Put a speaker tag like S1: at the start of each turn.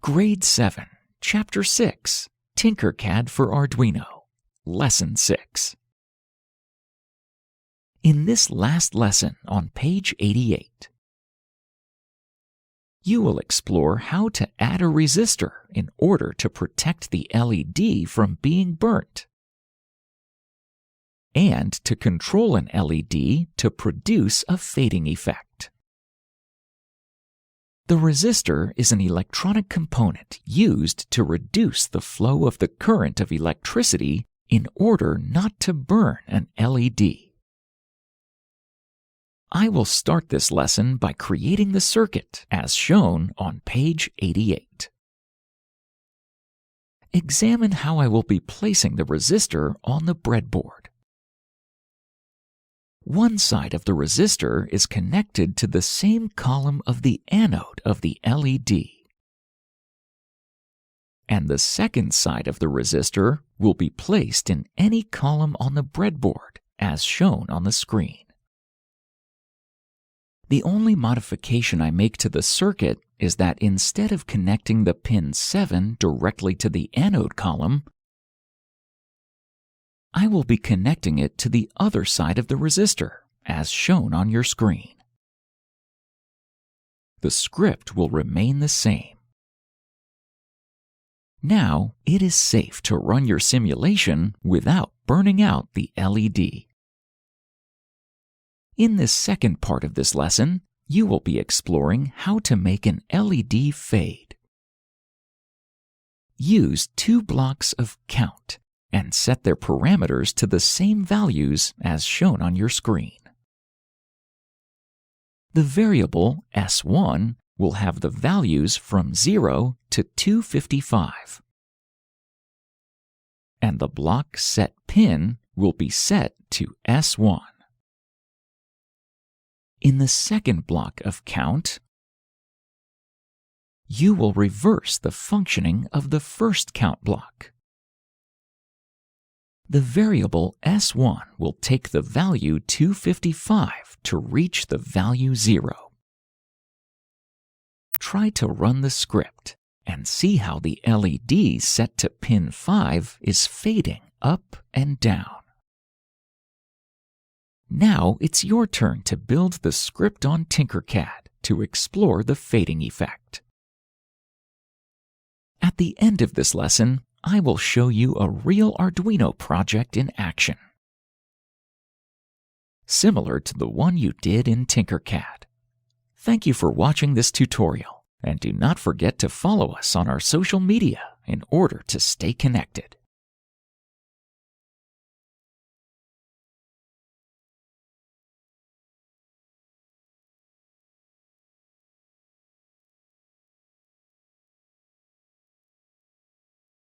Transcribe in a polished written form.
S1: Grade 7, Chapter 6, Tinkercad for Arduino, Lesson 6. In this last lesson on page 88, you will explore how to add a resistor in order to protect the LED from being burnt, and to control an LED to produce a fading effect. The resistor is an electronic component used to reduce the flow of the current of electricity in order not to burn an LED. I will start this lesson by creating the circuit as shown on page 88. Examine how I will be placing the resistor on the breadboard. One side of the resistor is connected to the same column of the anode of the LED, and the second side of the resistor will be placed in any column on the breadboard as shown on the screen. The only modification I make to the circuit is that instead of connecting the pin 7 directly to the anode column, I will be connecting it to the other side of the resistor, as shown on your screen. The script will remain the same. Now, it is safe to run your simulation without burning out the LED. In this second part of this lesson, you will be exploring how to make an LED fade. Use 2 blocks of count and set their parameters to the same values as shown on your screen. The variable S1 will have the values from 0 to 255, and the block set pin will be set to S1. In the second block of count, you will reverse the functioning of the first count block. The variable S1 will take the value 255 to reach the value 0. Try to run the script and see how the LED set to pin 5 is fading up and down. Now it's your turn to build the script on Tinkercad to explore the fading effect. At the end of this lesson, I will show you a real Arduino project in action, similar to the one you did in Tinkercad. Thank you for watching this tutorial, and do not forget to follow us on our social media in order to stay connected.